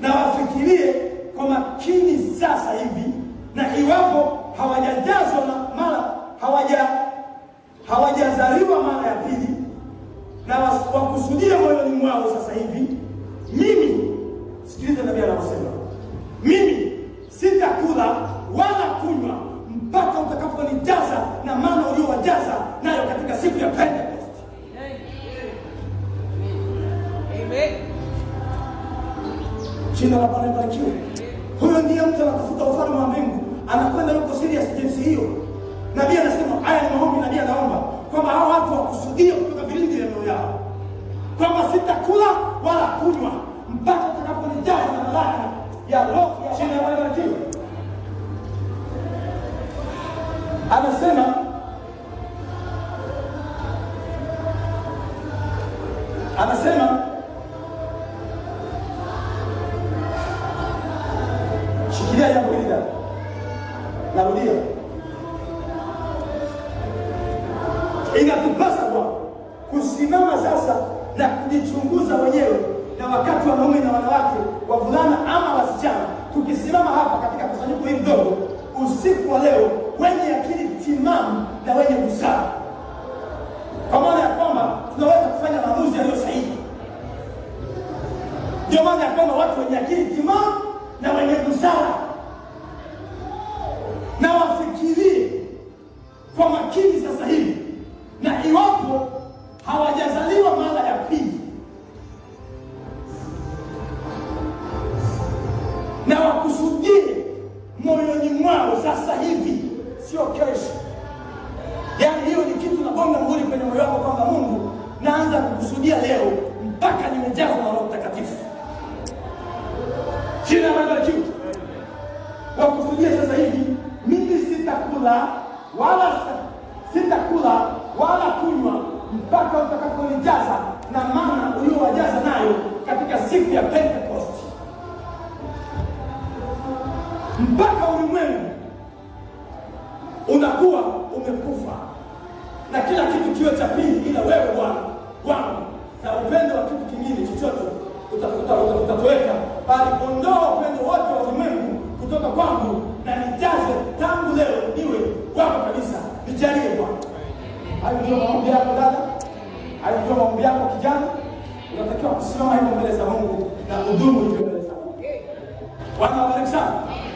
na wafikirie kwa makini sasa hivi, na iwapo hawajajazwa na mara hawajazaliwa mara ya pili, na wakusudie moyoni mwao sasa hivi, mimi, sikiliza nabii anasema, mimi sitakula wala kunywa mpaka utakaponijaza na maana uliowajaza nayo katika siku ya Pentecost. Amen. Jina la Bwana libarikiwe. Huyo ndiye mtu anatafuta ufalme wa mbingu, anakwenda yuko serious jinsi hiyo. Nabii anasema, haya ni maombi nabii anaomba kwamba hao watu wakusudie kutoka vilindi vya mioyo yao, kwamba sitakula wala kunywa mpaka utakaponijaza na mamlaka ya Roho. Jina la Bwana libarikiwe. Anasema Anasema shikilia jambo hili dada. Narudia. Inatupasa kwa kusimama sasa na kujichunguza wenyewe, na wakati wanaume na wanawake, wavulana ama wasichana, tukisimama hapa katika kusanyiko hili dogo usiku wa leo, wenye akili timamu na wenye busara, kwa maana ya kwamba tunaweza kufanya maamuzi yaliyo sahihi. Ndio maana ya kwamba watu wenye akili timamu na wenye busara na wafikirie kwa makini sasa hivi, na iwapo hawajazaliwa mara ya pili, na wakusudie moyoni mwao sasa hivi, sio kesho. Yaani hiyo ni kitu nagonga muhuri kwenye moyo wako kwamba Mungu, naanza kukusudia leo mpaka nimejazwa na Roho Mtakatifu. Jina la Bwana juu. Wakusudie sasa hivi, mimi sitakula wala kunywa mpaka utakaponijaza na maana uliowajaza nayo katika siku ya Pentecost. Mpaka ulimwengu unakuwa umekufa na kila kitu kiwe cha pili ila wewe Bwana wangu, na upendo wa kitu kingine chochote utatoweka, bali ondoa upendo wote wa ulimwengu kutoka kwangu na nijaze tangu leo niwe wako kabisa. Nijalie Bwana. Hayo ndio maombi yako dada. Hayo ndio maombi yako kijana. Unatakiwa kusimama hivyo mbele za Mungu na kudumu hivyo mbele za Mungu. Bwana abariki sana.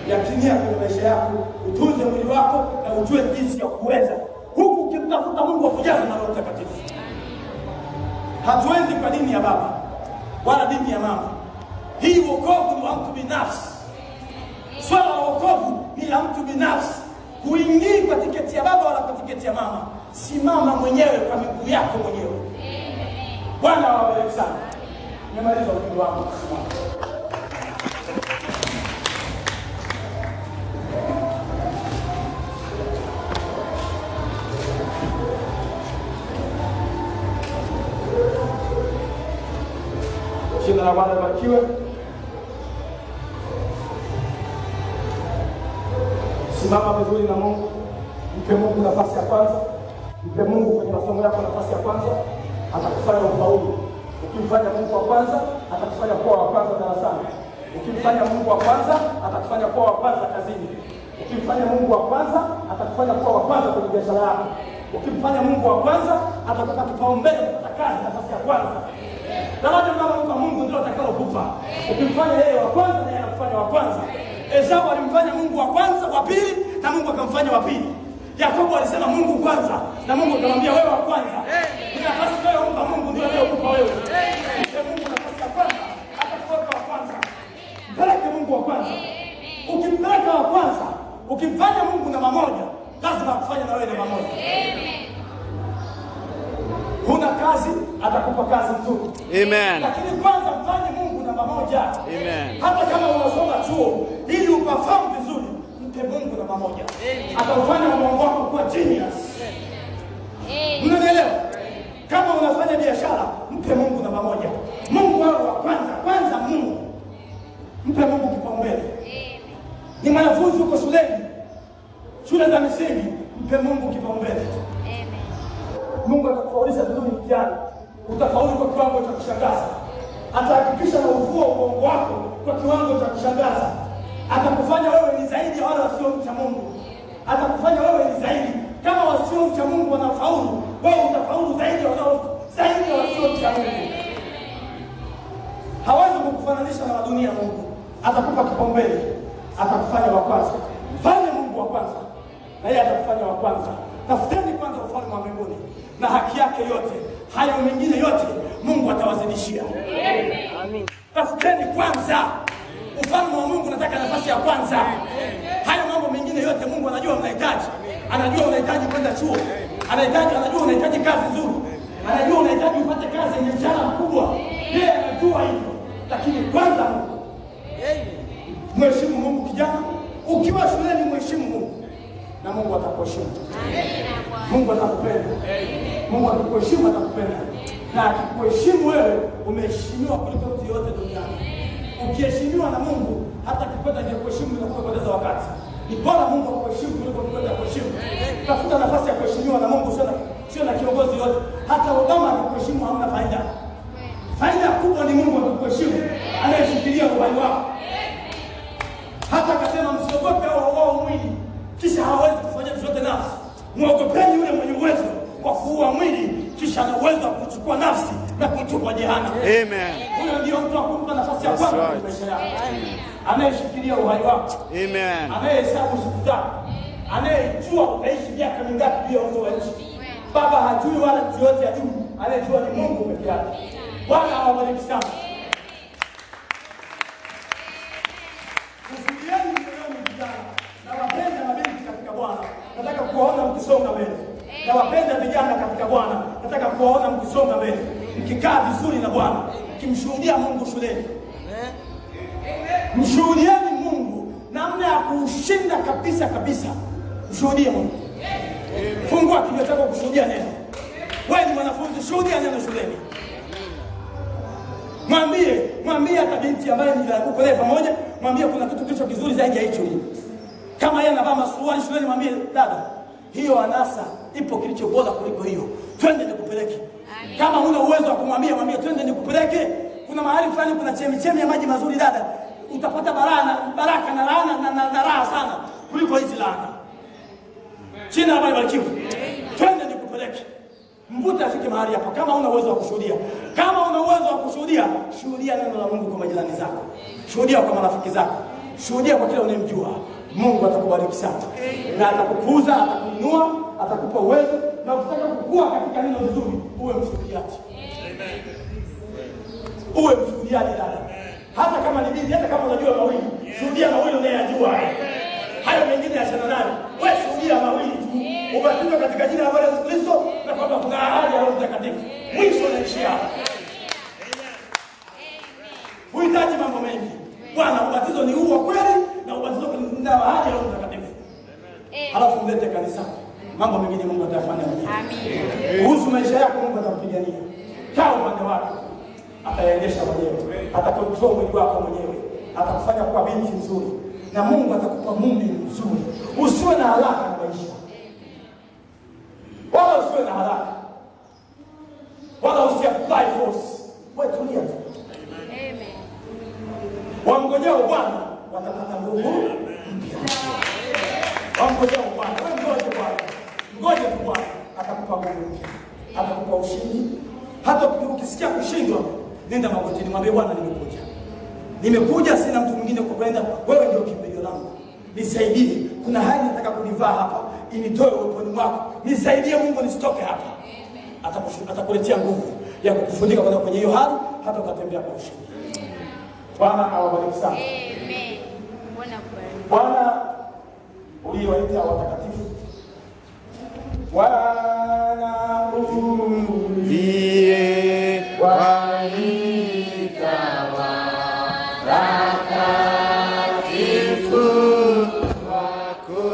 Yakinia kwenye maisha yako, utunze mwili wako na ujue jinsi ya kuweza, huku ukimtafuta Mungu akujaze na Roho Mtakatifu. Hatuendi kwa dini ya baba wala dini ya mama. Hii wokovu ni wa mtu binafsi. Swala la wokovu ni la mtu binafsi. Huingii kwa tiketi ya baba wala kwa tiketi ya mama. Simama mwenyewe kwa miguu yako mwenyewe. Bwana awabariki sana. Nimemaliza ujumbe wangu. Jina la Bwana libarikiwe. Simama vizuri na Mungu. Mpe Mungu nafasi ya kwanza. Mpe Mungu kwenye masomo yako nafasi ya kwanza. Atakufanya ufaulu. Ukimfanya Mungu wa kwanza, atakufanya kuwa wa kwanza darasani. Ukimfanya Mungu wa kwanza, atakufanya kuwa wa kwanza kazini. Ukimfanya Mungu wa kwanza, atakufanya kuwa wa kwanza kwenye biashara yako. Ukimfanya Mungu wa kwanza, atakupa kipaumbele kupata kazi nafasi ya kwanza. Daraja mnalompa Mungu ndio atakalokupa. Ukimfanya yeye wa kwanza, na yeye anakufanya wa kwanza. Esau alimfanya Mungu wa kwanza, wa pili, na Mungu akamfanya wa pili. Yakobo alisema Mungu kwanza, na Mungu akamwambia wewe wa kwanza. Ni nafasi wewe umpa Mungu ndio anayokupa wewe. Mpe Mungu nafasi ya kwanza, atakupa wa kwanza. Mpeleke Mungu wa kwanza. Ukimpeleka wa kwanza, ukimfanya Mungu namba moja, lazima akufanye na wewe namba moja. Huna kazi, atakupa kazi nzuri. Amen. Lakini kwanza mfanye Mungu namba moja. Amen. Hata kama unasoma chuo ili uperform vizuri, mpe Mungu namba moja. Atafanya ubongo wako kuwa genius. Mnanielewa? Kama unafanya biashara, mpe Mungu namba moja. Mungu wewe wa kwanza, kwanza Mungu. Mpe Mungu kipaumbele. Ni mwanafunzi uko shuleni, shule za misingi, mpe Mungu kipaumbele. Mungu atakufaulisha vizuri mtihani. Utafaulu kwa kiwango cha kushangaza. Atahakikisha na uvua ubongo wako kwa kiwango cha kushangaza. Atakufanya wewe ni zaidi ya wale wasiomcha Mungu. Atakufanya wewe ni zaidi. Kama wasiomcha Mungu wanafaulu, wewe utafaulu zaidi ya wasiomcha Mungu. Hawezi kukufananisha na dunia Mungu. Atakupa kipaumbele. Atakufanya wa kwanza. Fanye Mungu wa kwanza, na yeye atakufanya wa kwanza. Tafuteni kwanza ufalme wa mbinguni na haki yake yote, hayo mengine yote Mungu atawazidishia. Amen. Tafuteni kwanza ufalme wa Mungu, nataka nafasi ya kwanza. Hayo mambo mengine yote Mungu anajua unahitaji. Anajua unahitaji kwenda chuo. Anajua unahitaji kazi nzuri. Anajua unahitaji upate kazi yenye mshahara mkubwa. Yeye anajua hivyo. Lakini kwanza Mungu. Mheshimu Mungu kijana. Ukiwa shuleni mheshimu Mungu, na Mungu atakuheshimu. Mungu atakupenda. Mungu atakuheshimu, atakupenda. Na akikuheshimu wewe, umeheshimiwa kuliko mtu yote duniani. Ukiheshimiwa na Mungu, hata kikweta cha kuheshimu na kupoteza wakati. Ni bora Mungu akuheshimu kuliko kikweta kuheshimu. Tafuta nafasi ya kuheshimiwa na Mungu, sio na kiongozi yote. Hata Obama akikuheshimu hamna faida. Faida kubwa ni Mungu akuheshimu, anayeshikilia uhai wako. Hata akasema msiogope wao mwili, kisha hawezi kufanya chochote nafsi. Muogopeni yule mwenye uwezo wa kuua mwili, kisha ana uwezo wa kuchukua nafsi na kuitupa jehanamu. Amen. Huyo ndio mtu akumpa nafasi ya kwanza kwenye maisha yako. Anayeshikilia uhai wako. Amen. Anayehesabu siku zako. Anayejua utaishi miaka mingapi bila uso wa nchi. Baba hajui wala mtu yote hajui. Anayejua ni Mungu pekee yake. Bwana awabariki sana. Usijieni mwenyewe vijana. Na wapenda mabinti katika Bwana. Nataka kuwaona mkisonga mbele. Na wapenda vijana katika Bwana. Nataka kuwaona mkisonga mbele. Mkikaa vizuri na Bwana. Mkimshuhudia Mungu shuleni. Mshuhudieni Mungu namna ya kushinda kabisa kabisa. Mshuhudie Mungu. Fungua kinywa chako kushuhudia neno. Wewe ni mwanafunzi, shuhudia neno shuleni. Mwambie hata binti ambaye ni uko naye pamoja, mwambie kuna kitu kilicho kizuri zaidi ya hicho hili. Kama yeye anavaa masuruali shuleni, mwambie dada, hiyo anasa ipo kilicho bora kuliko hiyo. Twende nikupeleke. Kama huna uwezo wa kumwambia, mwambie twende nikupeleke. Kuna mahali fulani kuna chemichemi ya maji mazuri dada. Utapata baraka na laana na raha sana kuliko hizi laana. Jina la Bwana libarikiwe. Twende nikupeleke. Mvute afike mahali hapa kama una uwezo wa kushuhudia. Kama una uwezo wa kushuhudia, shuhudia neno la Mungu kwa majirani zako. Shuhudia kwa marafiki zako. Shuhudia kwa kila unayemjua. Mungu atakubariki sana. Na atakukuza, atakuinua, atakupa uwezo na ukitaka kukua katika neno vizuri, uwe mshuhudiaji. Uwe mshuhudiaji dada. Hata kama ni bibi, hata kama unajua mawili, shuhudia mawili unayojua. Hayo mengine achana nayo. Wewe shuhudia mawili tu. Ubatizwe katika jina la Yesu Kristo na kwamba kuna ahadi ya Roho Mtakatifu. Mwisho unaishia hapo. Huhitaji mambo mengi. Bwana, ubatizo ni huu wa kweli na ubatizo ni ahadi ya Roho Mtakatifu. Halafu mlete kanisa. Mambo mengine Mungu atafanya mwenyewe. Amen. Kuhusu maisha yako Mungu atakupigania. Kaa upande wako. Ataendesha mwenyewe. Atakontrol mwili wako mwenyewe. Atakufanya kuwa binti nzuri. Na Mungu atakupa mume mzuri. Usiwe na haraka na maisha. Wala usiwe na haraka. Wala usiapply force. Wewe tulia tu. Amen. Wamngojea Bwana watapata nguvu mpya. Wamngojea Bwana. Wewe ngoje Bwana. Ngoje tu Bwana atakupa nguvu mpya. Atakupa ushindi. Hata ukisikia kushindwa, nenda magotini mwambie Bwana nimekuja. Nimekuja sina mtu mwingine kupenda, wewe ndio kimbilio langu. Nisaidie. Kuna hali nataka kunivaa hapa, initoe uponi mwako. Nisaidie Mungu nisitoke hapa. Atakuletea nguvu ya kukufunika kwenda kwenye hiyo hali hata utatembea kwa ushindi. Bwana awabariki sana. Amen. Bwana uliyewaita watakatifu. Bwana ndiye waita watakatifu wako.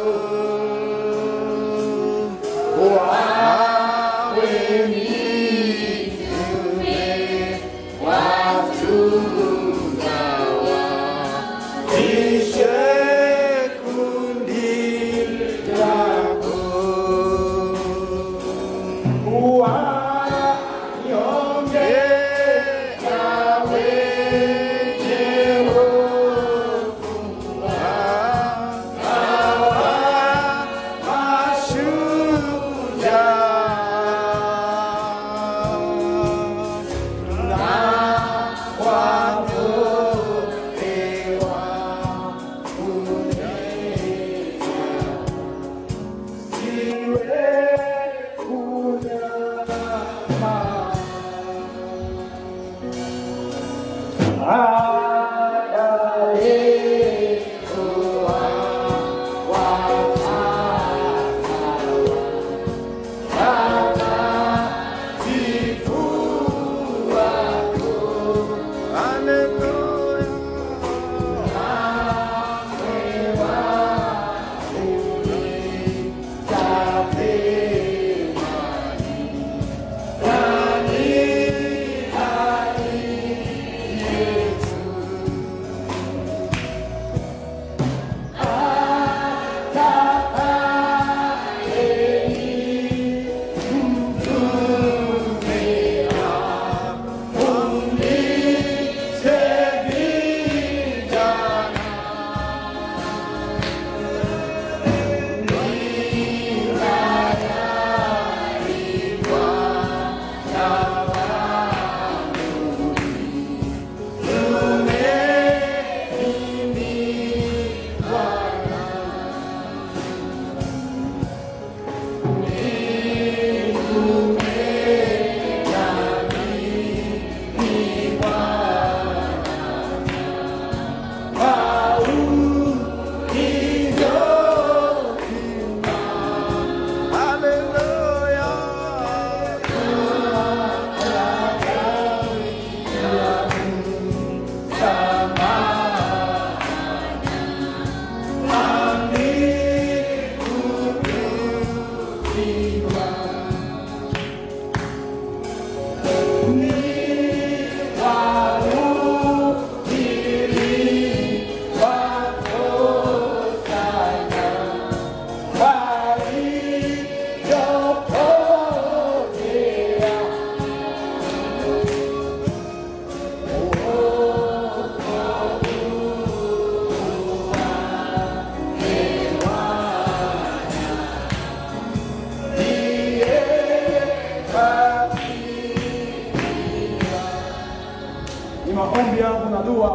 Wawe mitume wachungaji kisha kundi lako.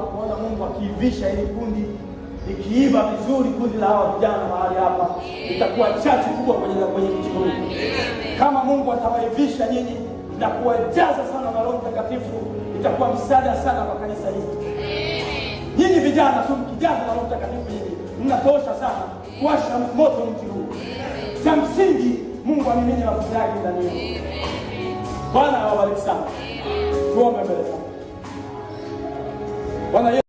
kuona Mungu akiivisha ili kundi likiiva vizuri, kundi la hawa vijana mahali hapa itakuwa chachu kubwa kwenye kichukuru. Kama Mungu atawaivisha nyinyi na kuwajaza sana na Roho Mtakatifu, itakuwa msaada sana kwa kanisa hili. Nyinyi vijana tu mkijaza na Roho Mtakatifu, nyinyi mnatosha sana kuwasha moto mji huu. Cha msingi Mungu amimine mafuta yake ndani yenu. Bwana awabariki sana. Tuombe mbele. Bwana